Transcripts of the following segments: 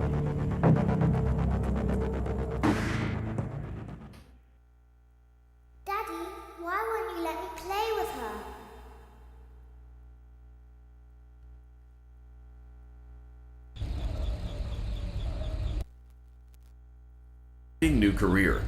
Daddy, why won't you let me play with her? New career.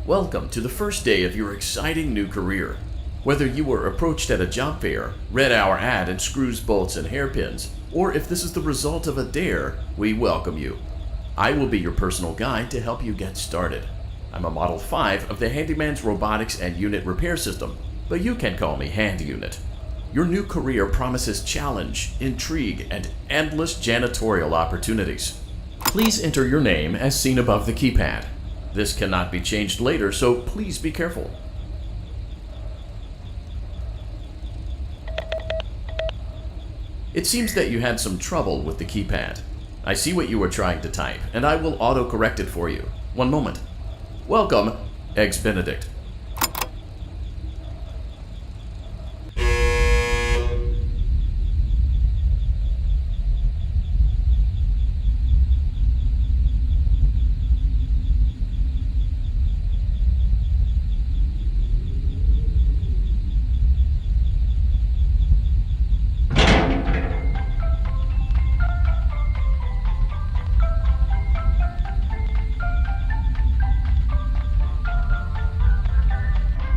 Welcome to the first day of your exciting new career. Whether you were approached at a job fair, read our ad in screws, bolts, and hairpins, or if this is the result of a dare, we welcome you. I will be your personal guide to help you get started. I'm a Model 5 of the Handyman's Robotics and Unit Repair System, but you can call me Hand Unit. Your new career promises challenge, intrigue, and endless janitorial opportunities. Please enter your name as seen above the keypad. This cannot be changed later, so please be careful. It seems that you had some trouble with the keypad. I see what you were trying to type, and I will auto-correct it for you. One moment. Welcome, Eggs Benedict.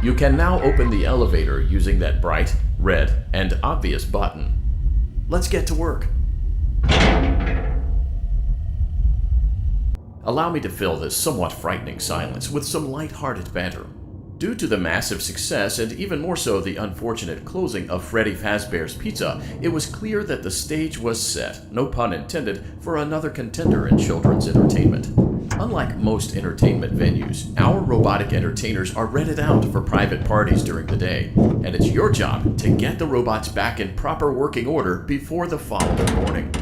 You can now open the elevator using that bright, red, and obvious button. Let's get to work. Allow me to fill this somewhat frightening silence with some light-hearted banter. Due to the massive success, and even more so the unfortunate closing of Freddy Fazbear's Pizza, it was clear that the stage was set, no pun intended, for another contender in children's entertainment. Unlike most entertainment venues, our robotic entertainers are rented out for private parties during the day, and it's your job to get the robots back in proper working order before the following morning.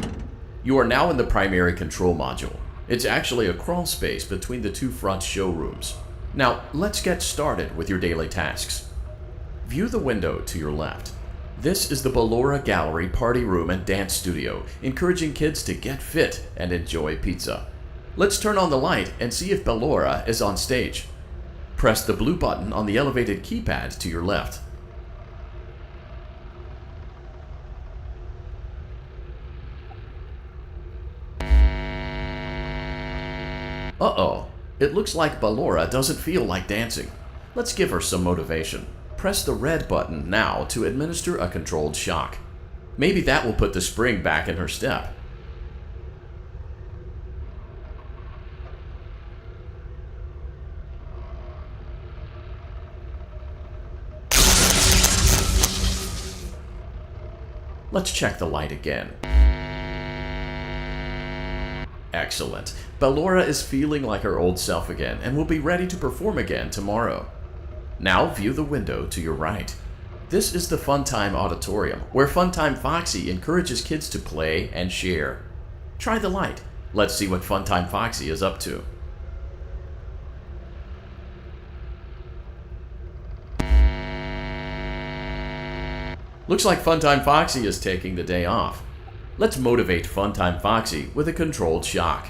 You are now in the primary control module. It's actually a crawl space between the two front showrooms. Now, let's get started with your daily tasks. View the window to your left. This is the Ballora Gallery Party Room and Dance Studio, encouraging kids to get fit and enjoy pizza. Let's turn on the light and see if Ballora is on stage. Press the blue button on the elevated keypad to your left. Uh-oh, it looks like Ballora doesn't feel like dancing. Let's give her some motivation. Press the red button now to administer a controlled shock. Maybe that will put the spring back in her step. Let's check the light again. Excellent. Ballora is feeling like her old self again and will be ready to perform again tomorrow. Now view the window to your right. This is the Funtime Auditorium, where Funtime Foxy encourages kids to play and share. Try the light. Let's see what Funtime Foxy is up to. Looks like Funtime Foxy is taking the day off. Let's motivate Funtime Foxy with a controlled shock.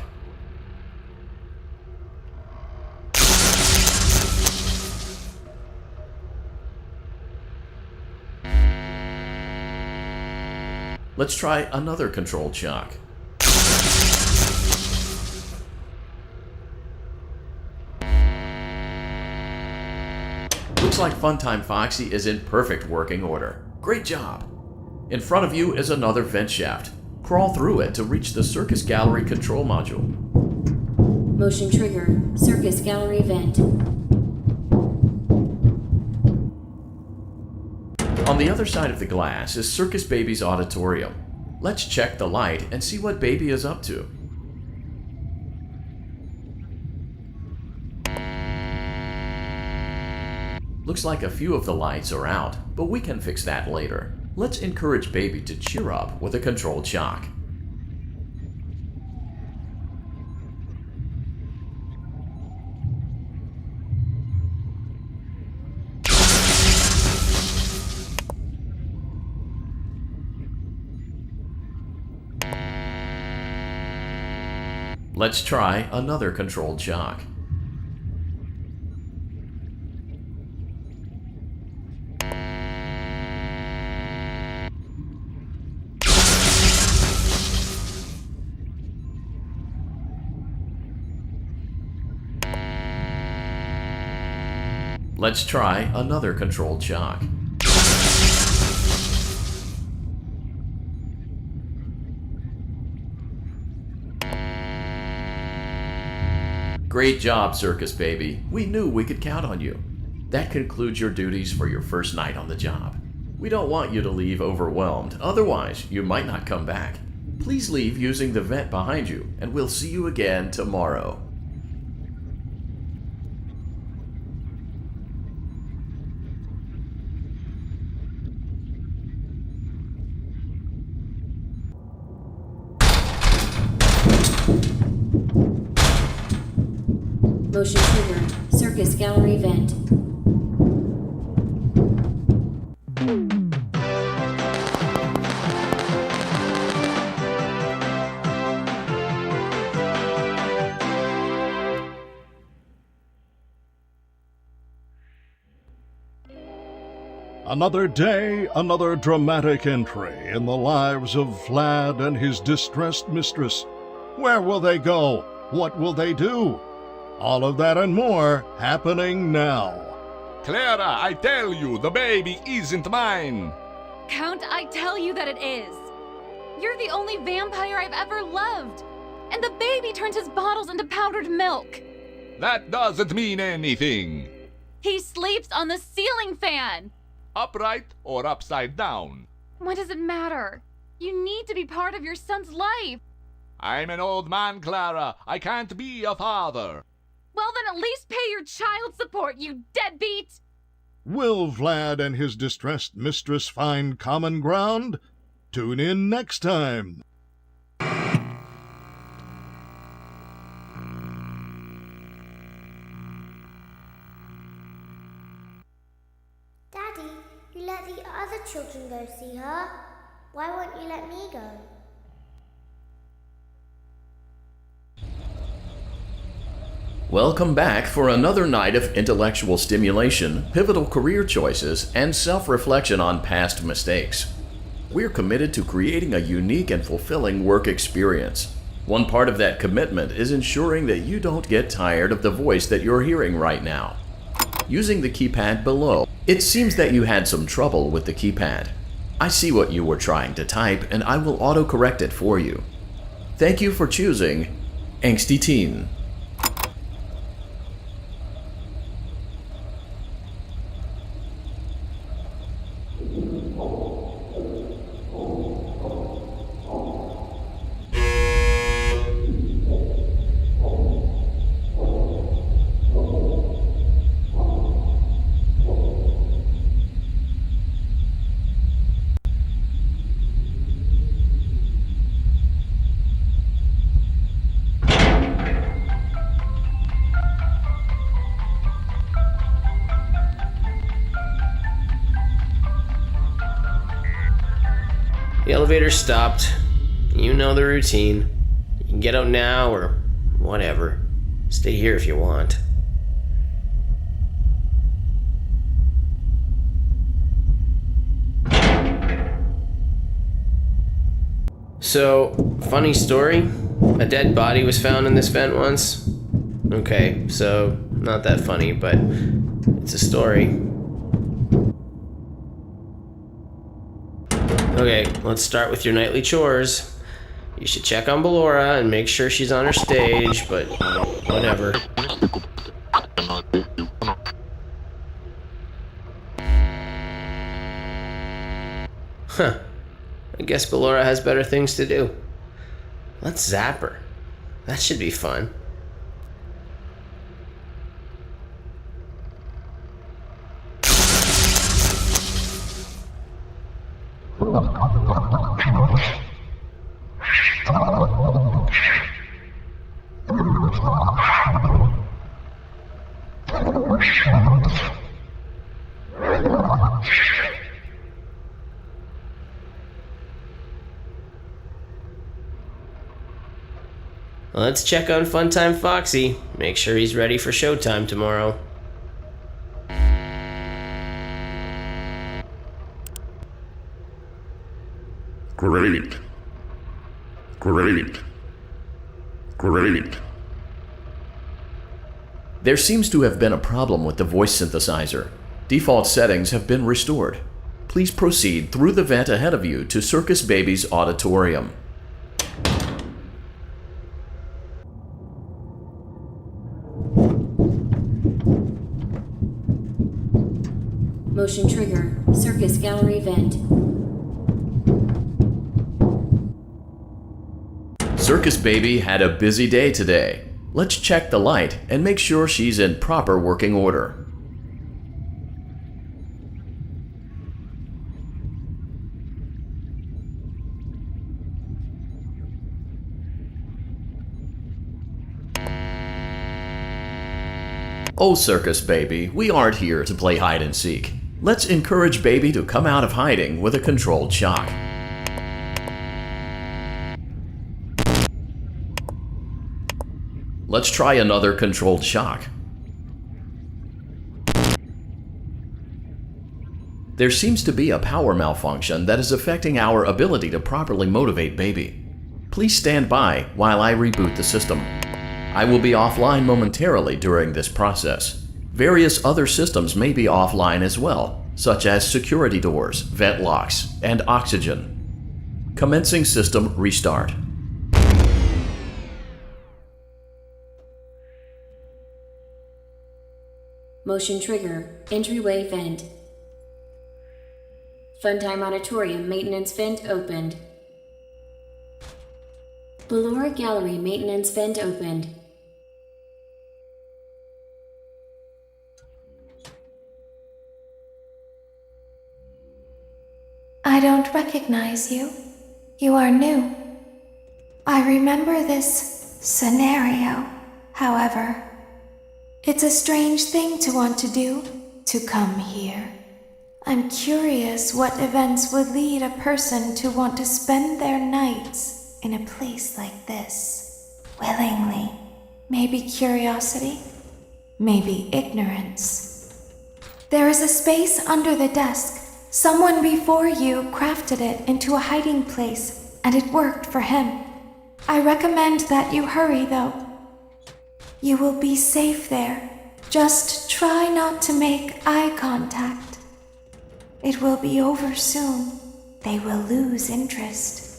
Let's try another controlled shock. Looks like Funtime Foxy is in perfect working order. Great job! In front of you is another vent shaft. Crawl through it to reach the Circus Gallery control module. Motion trigger, Circus Gallery vent. On the other side of the glass is Circus Baby's auditorium. Let's check the light and see what Baby is up to. Looks like a few of the lights are out, but we can fix that later. Let's encourage Baby to cheer up with a controlled shock. Let's try another controlled shock. Let's try another controlled shock. Great job, Circus Baby. We knew we could count on you. That concludes your duties for your first night on the job. We don't want you to leave overwhelmed, otherwise you might not come back. Please leave using the vent behind you, and we'll see you again tomorrow. Motion trigger, Circus Gallery vent. Another day, another dramatic entry in the lives of Vlad and his distressed mistress. Where will they go? What will they do? All of that and more happening now. Clara, I tell you, the baby isn't mine. Count, I tell you that it is. You're the only vampire I've ever loved. And the baby turns his bottles into powdered milk. That doesn't mean anything. He sleeps on the ceiling fan. Upright or upside down? What does it matter? You need to be part of your son's life. I'm an old man, Clara. I can't be a father. Well, then at least pay your child support, you deadbeat! Will Vlad and his distressed mistress find common ground? Tune in next time. Daddy, you let the other children go see her. Why won't you let me go? Welcome back for another night of intellectual stimulation, pivotal career choices, and self-reflection on past mistakes. We're committed to creating a unique and fulfilling work experience. One part of that commitment is ensuring that you don't get tired of the voice that you're hearing right now. Using the keypad below, it seems that you had some trouble with the keypad. I see what you were trying to type, and I will auto-correct it for you. Thank you for choosing Angsty Teen. The elevator stopped. You know the routine. You can get out now or whatever. Stay here if you want. So, funny story. A dead body was found in this vent once. Okay, so not that funny, but it's a story. Okay, let's start with your nightly chores. You should check on Ballora and make sure she's on her stage, but whatever. Huh. I guess Ballora has better things to do. Let's zap her. That should be fun. Let's check on Funtime Foxy. Make sure he's ready for showtime tomorrow. Great. Great. Great. There seems to have been a problem with the voice synthesizer. Default settings have been restored. Please proceed through the vent ahead of you to Circus Baby's auditorium. Motion trigger. Circus gallery vent. Circus Baby had a busy day today. Let's check the light and make sure she's in proper working order. Oh, Circus Baby, we aren't here to play hide and seek. Let's encourage Baby to come out of hiding with a controlled shock. Let's try another controlled shock. There seems to be a power malfunction that is affecting our ability to properly motivate Baby. Please stand by while I reboot the system. I will be offline momentarily during this process. Various other systems may be offline as well, such as security doors, vent locks, and oxygen. Commencing system restart. Motion trigger. Entryway vent. Funtime auditorium maintenance vent opened. Ballora gallery maintenance vent opened. I don't recognize you. You are new. I remember this scenario, however. It's a strange thing to want to do, to come here. I'm curious what events would lead a person to want to spend their nights in a place like this. Willingly. Maybe curiosity, maybe ignorance. There is a space under the desk. Someone before you crafted it into a hiding place, and it worked for him. I recommend that you hurry, though. You will be safe there. Just try not to make eye contact. It will be over soon. They will lose interest.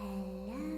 Hello.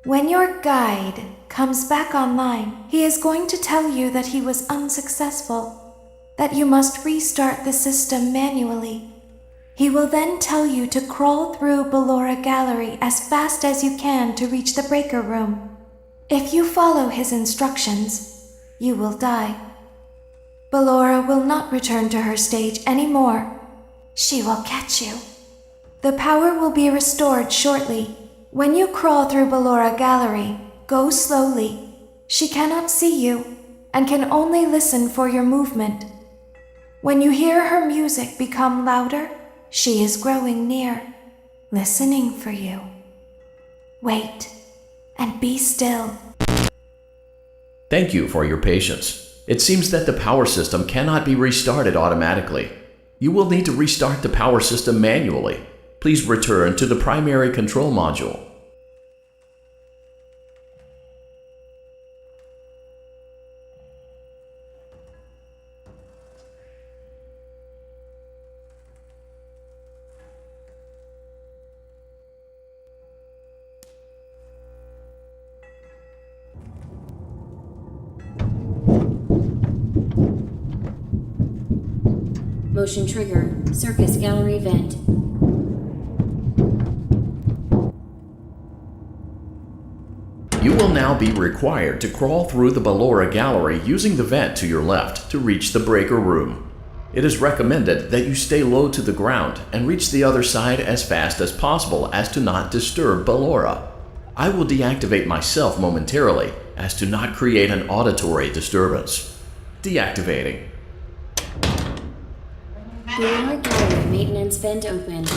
When your guide comes back online, he is going to tell you that he was unsuccessful, that you must restart the system manually. He will then tell you to crawl through Ballora Gallery as fast as you can to reach the breaker room. If you follow his instructions, you will die. Ballora will not return to her stage anymore. She will catch you. The power will be restored shortly. When you crawl through Ballora Gallery, go slowly. She cannot see you and can only listen for your movement. When you hear her music become louder, she is growing near, listening for you. Wait and be still. Thank you for your patience. It seems that the power system cannot be restarted automatically. You will need to restart the power system manually. Please return to the primary control module. Motion trigger, circus gallery vent. You will now be required to crawl through the Ballora Gallery using the vent to your left to reach the breaker room. It is recommended that you stay low to the ground and reach the other side as fast as possible as to not disturb Ballora. I will deactivate myself momentarily as to not create an auditory disturbance. Deactivating. Ballora Gallery maintenance vent open.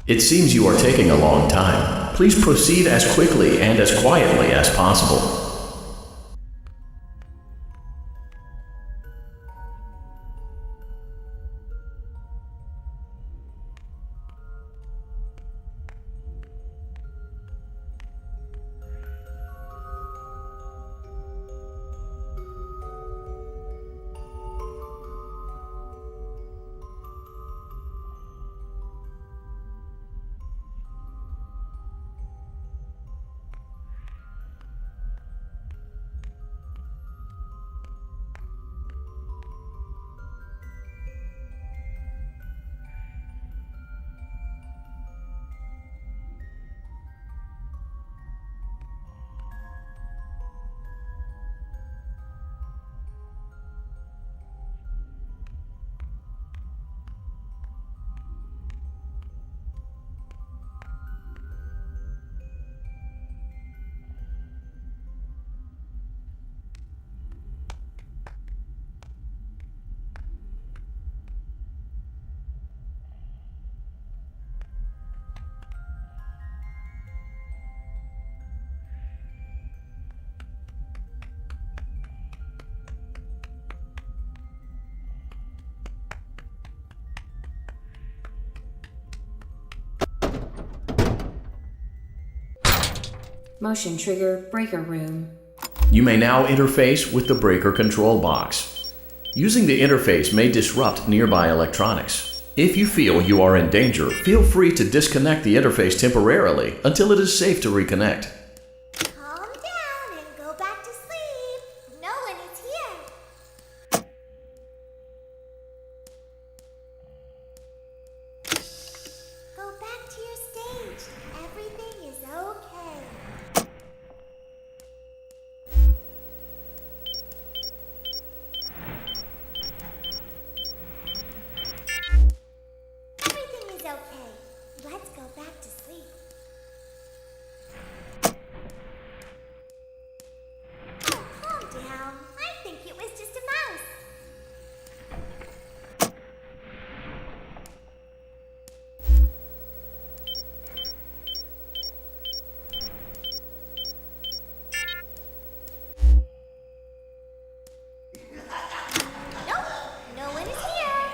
It seems you are taking a long time. Please proceed as quickly and as quietly as possible. Motion trigger breaker room. You may now interface with the breaker control box. Using the interface may disrupt nearby electronics. If you feel you are in danger, feel free to disconnect the interface temporarily until it is safe to reconnect. Calm down and go back to sleep. No one is here. Go back to your stage. Everything is okay. Everything is okay. Let's go back to sleep. Oh, calm down. I think it was just a mouse. Nope, no one is here.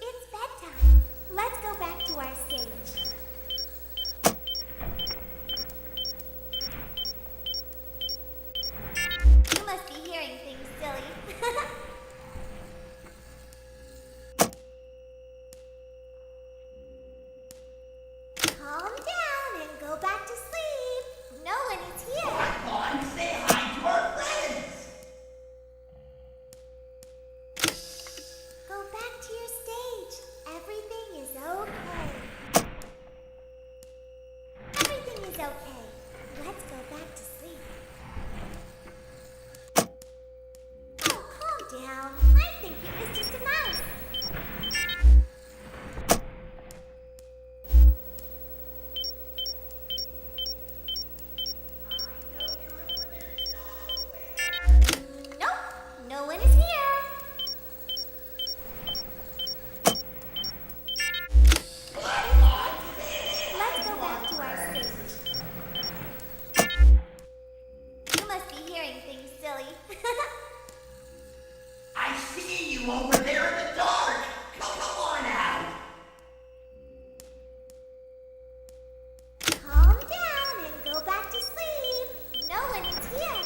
It's bedtime. Let's go back to our stage. You must be hearing things, silly. Calm down and go back to sleep. No one is here. Go back to your stage. Everything is okay. Everything is okay. Let's go back to sleep. Oh, calm down. I think it was just a mouse. Nope, no one is here. Let's go back to our stage. You must be hearing things, silly. I see you over there in the dark. Come on out. Calm down and go back to sleep. No one is here.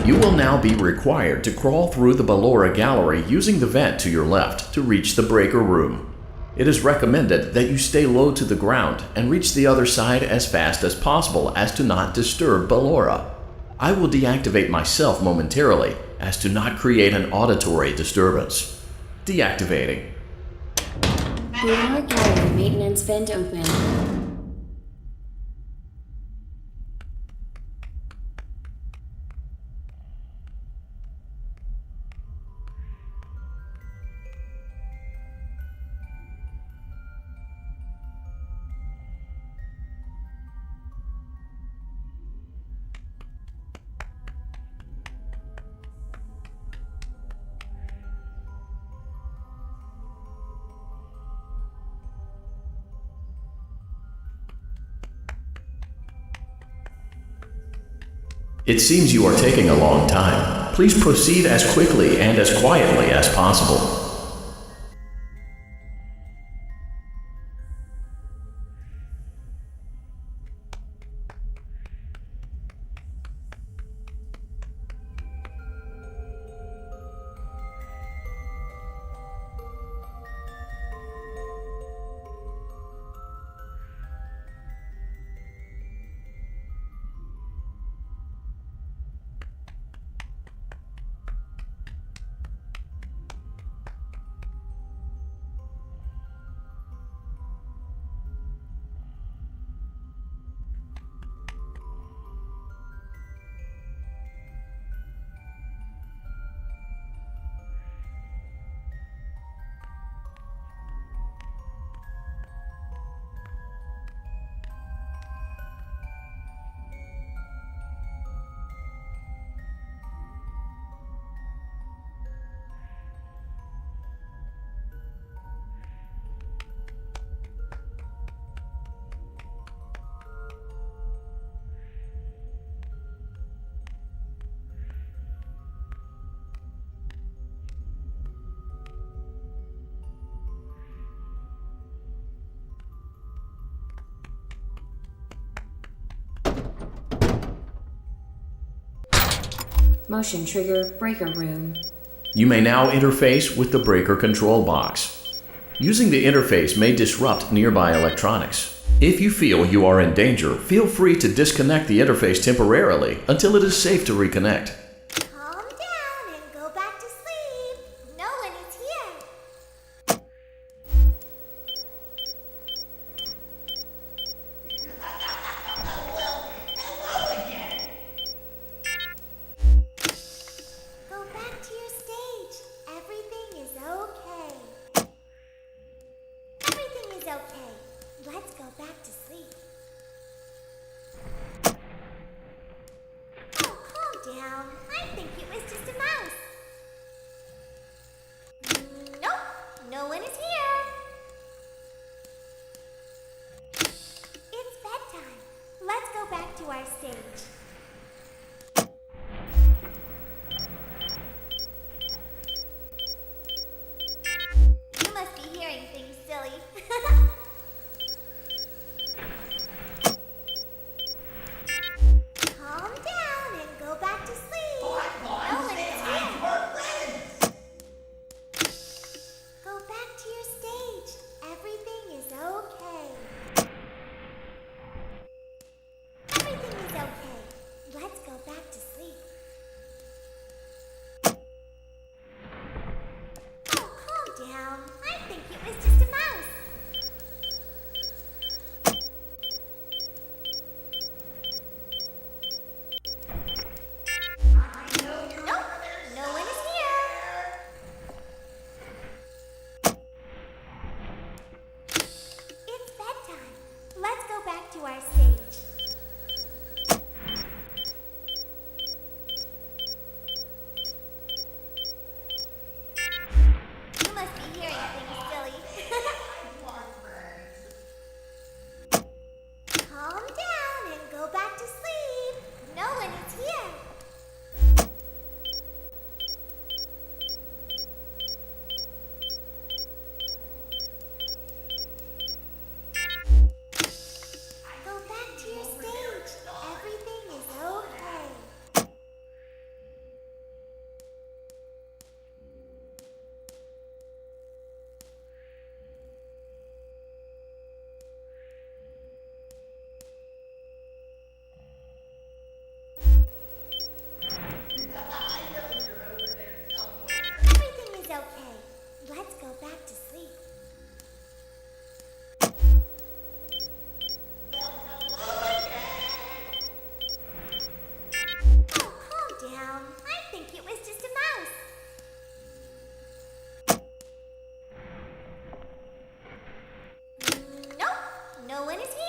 You will now be required to crawl through the Ballora gallery using the vent to your left to reach the breaker room. It is recommended that you stay low to the ground and reach the other side as fast as possible as to not disturb Ballora. I will deactivate myself momentarily as to not create an auditory disturbance. Deactivating. Ballora gallery maintenance vent open. It seems you are taking a long time. Please proceed as quickly and as quietly as possible. Motion trigger breaker room. You may now interface with the breaker control box. Using the interface may disrupt nearby electronics. If you feel you are in danger, feel free to disconnect the interface temporarily until it is safe to reconnect. Calm down and go back to sleep. No one is here. Go back to your stage. Everything is okay. Everything is okay. Let's go back to sleep. Oh, calm down. I think it was just a mouse. Nope, no one is here. It's bedtime. Let's go back to our stage. You must be hearing things, silly. Calm down and go back to sleep. No one is here. Go back to your stage. Everything is okay. Everything is okay. Let's go back to sleep. Oh, calm down. I think it was just a mouse. Nope, no one is here. It's bedtime. Let's go back to our stage. You must be hearing things, silly. Calm down and go back to sleep. No one is here. Go back to your stage. Everything is okay. Everything is okay. Let's go back to sleep. Oh, calm down. I think it was just a mouse. Nope, no one is here.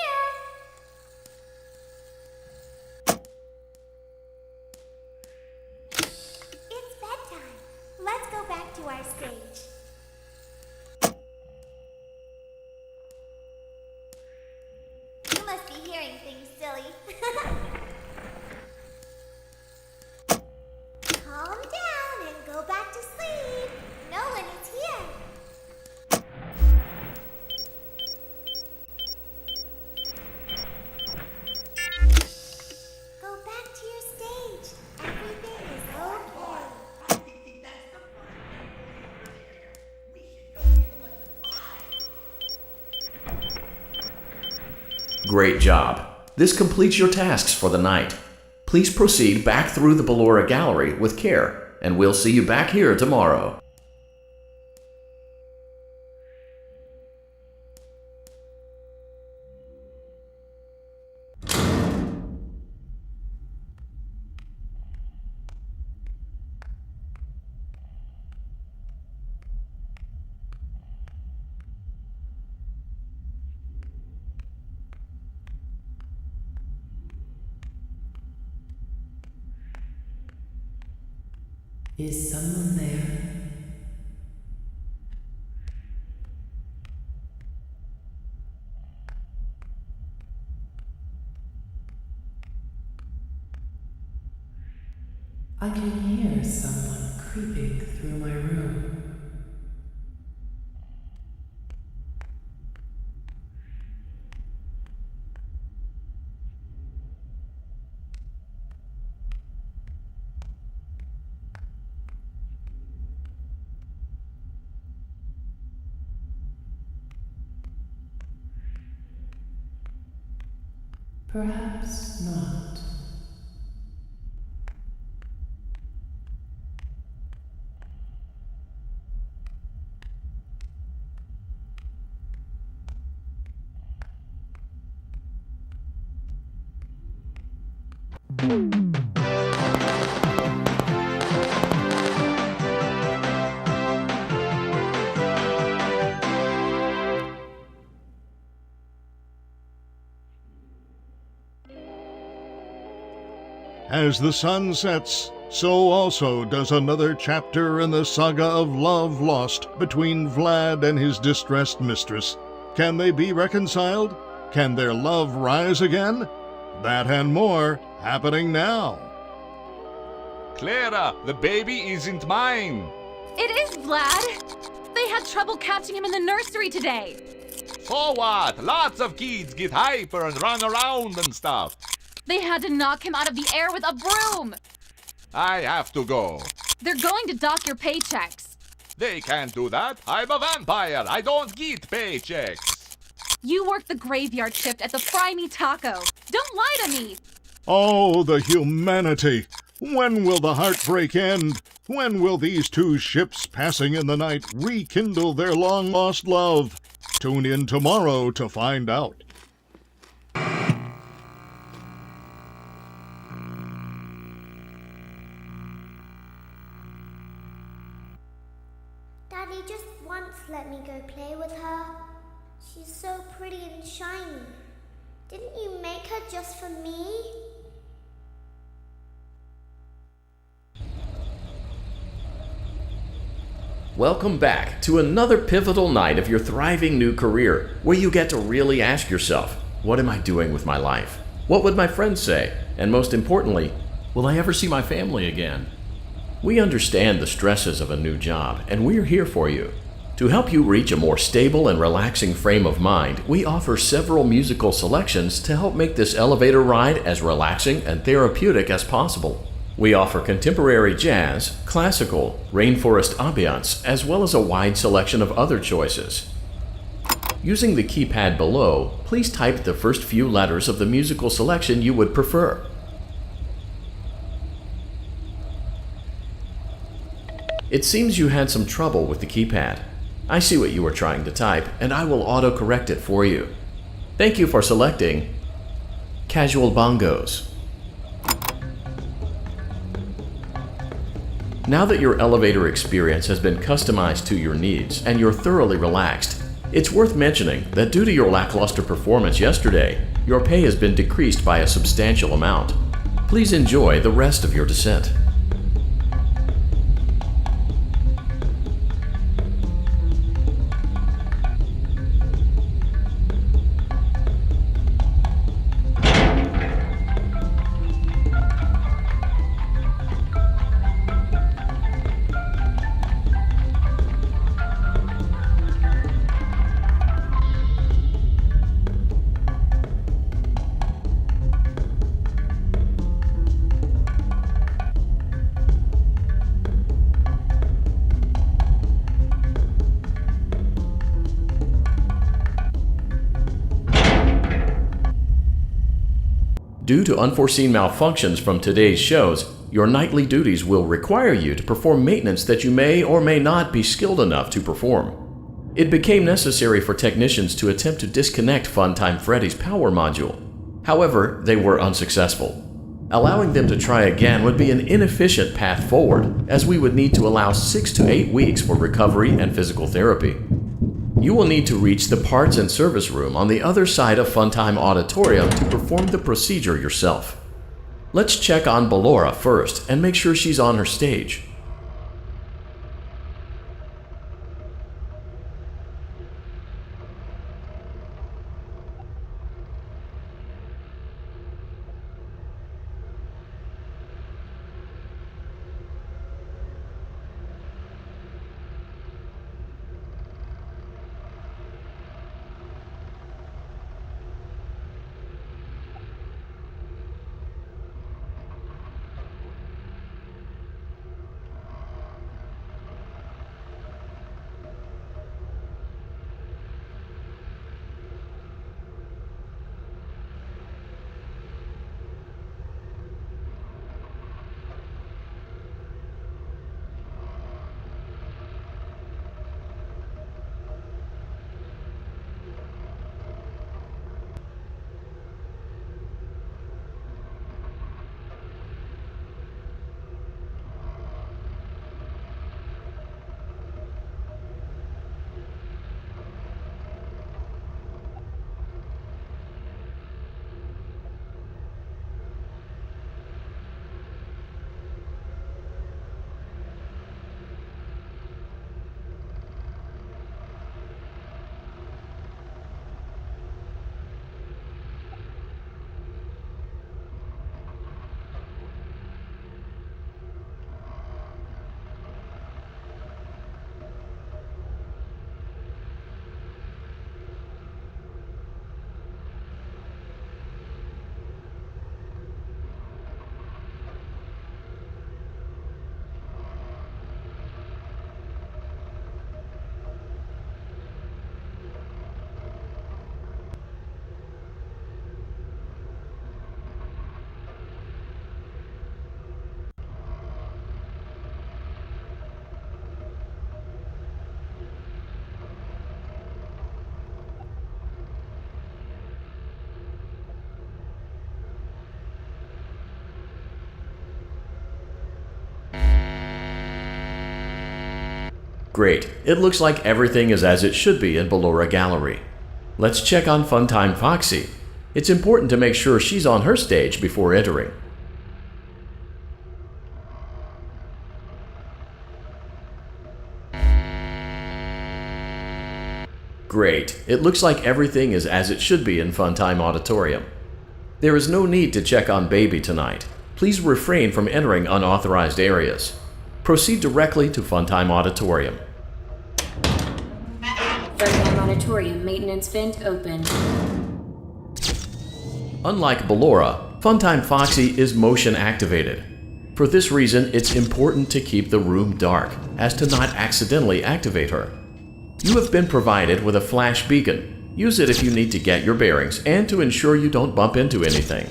It's bedtime. Let's go back to our stage. You must be hearing things, silly. Calm down and go back to sleep. No one is here. Go back to your stage. Everything is okay. I think that's the first thing over there. We should go give him a surprise. Great job. This completes your tasks for the night. Please proceed back through the Ballora Gallery with care, and we'll see you back here tomorrow. Is someone there? I can hear someone creeping through my room. Perhaps not. As the sun sets, so also does another chapter in the saga of love lost between Vlad and his distressed mistress. Can they be reconciled? Can their love rise again? That and more happening now. Clara, the baby isn't mine. It is Vlad! They had trouble catching him in the nursery today. So what? Lots of kids get hyper and run around and stuff. They had to knock him out of the air with a broom. I have to go. They're going to dock your paychecks. They can't do that. I'm a vampire. I don't get paychecks. You work the graveyard shift at the Fry Me Taco. Don't lie to me. Oh, the humanity! When will the heartbreak end? When will these two ships passing in the night rekindle their long-lost love? Tune in tomorrow to find out. Daddy just once let me go play with her. She's so pretty and shiny. Didn't you make her just for me? Welcome back to another pivotal night of your thriving new career, where you get to really ask yourself, what am I doing with my life? What would my friends say? And most importantly, will I ever see my family again? We understand the stresses of a new job, and we're here for you. To help you reach a more stable and relaxing frame of mind, we offer several musical selections to help make this elevator ride as relaxing and therapeutic as possible. We offer contemporary jazz, classical, rainforest ambiance, as well as a wide selection of other choices. Using the keypad below, please type the first few letters of the musical selection you would prefer. It seems you had some trouble with the keypad. I see what you were trying to type, and I will auto-correct it for you. Thank you for selecting Casual Bongos. Now that your elevator experience has been customized to your needs and you're thoroughly relaxed, it's worth mentioning that due to your lackluster performance yesterday, your pay has been decreased by a substantial amount. Please enjoy the rest of your descent. Due to unforeseen malfunctions from today's shows, your nightly duties will require you to perform maintenance that you may or may not be skilled enough to perform. It became necessary for technicians to attempt to disconnect Funtime Freddy's power module. However, they were unsuccessful. Allowing them to try again would be an inefficient path forward, as we would need to allow 6 to 8 weeks for recovery and physical therapy. You will need to reach the parts and service room on the other side of Funtime Auditorium to perform the procedure yourself. Let's check on Ballora first and make sure she's on her stage. Great. It looks like everything is as it should be in Ballora Gallery. Let's check on Funtime Foxy. It's important to make sure she's on her stage before entering. Great. It looks like everything is as it should be in Funtime Auditorium. There is no need to check on Baby tonight. Please refrain from entering unauthorized areas. Proceed directly to Funtime Auditorium. Funtime Auditorium maintenance vent open. Unlike Ballora, Funtime Foxy is motion activated. For this reason, it's important to keep the room dark, as to not accidentally activate her. You have been provided with a flash beacon. Use it if you need to get your bearings and to ensure you don't bump into anything.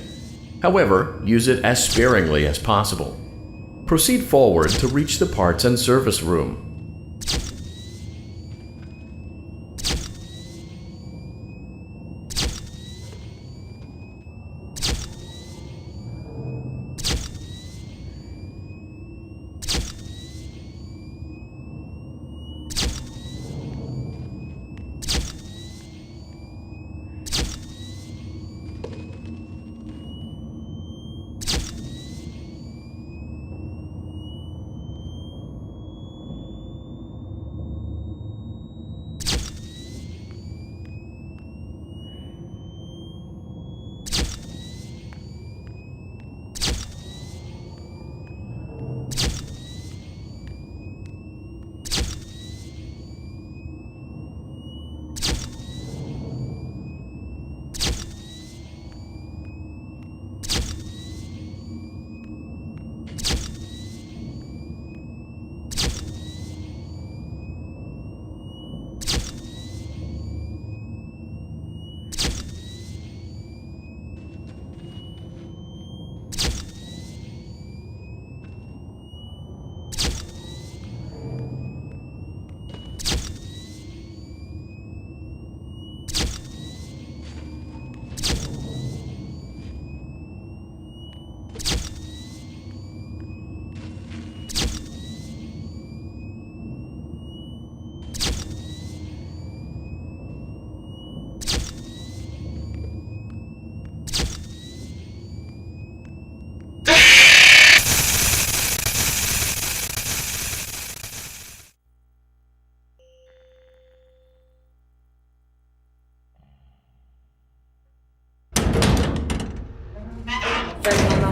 However, use it as sparingly as possible. Proceed forward to reach the parts and service room.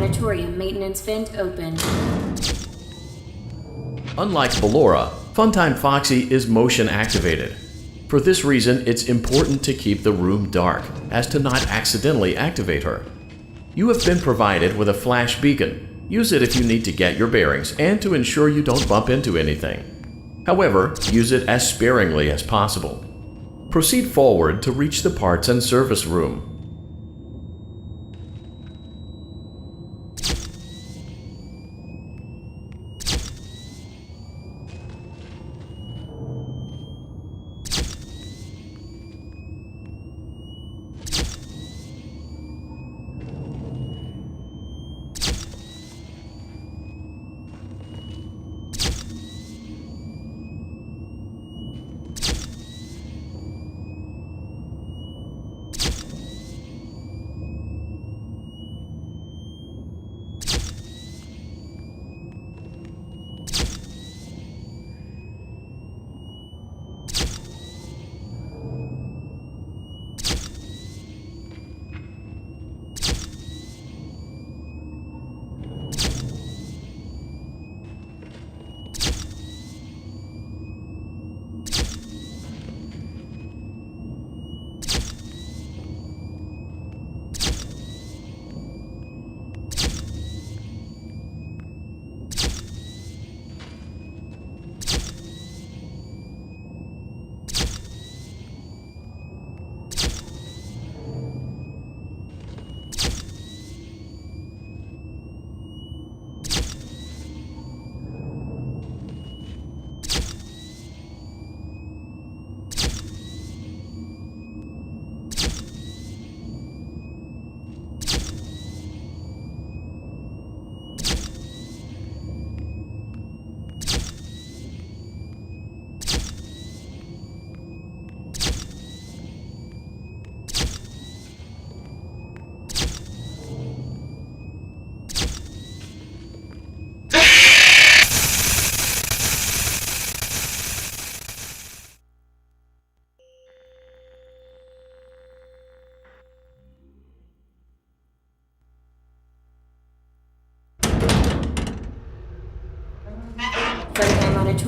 Auditorium maintenance vent open. Unlike Ballora, Funtime Foxy is motion activated. For this reason, it's important to keep the room dark, as to not accidentally activate her. You have been provided with a flash beacon. Use it if you need to get your bearings and to ensure you don't bump into anything. However, use it as sparingly as possible. Proceed forward to reach the parts and service room.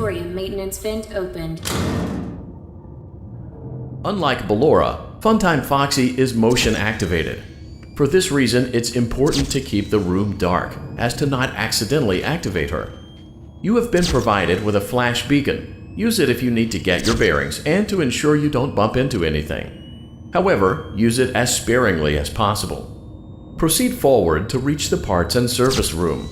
Armatorium maintenance vent opened. Unlike Ballora, Funtime Foxy is motion activated. For this reason, it's important to keep the room dark, as to not accidentally activate her. You have been provided with a flash beacon. Use it if you need to get your bearings and to ensure you don't bump into anything. However, use it as sparingly as possible. Proceed forward to reach the parts and service room.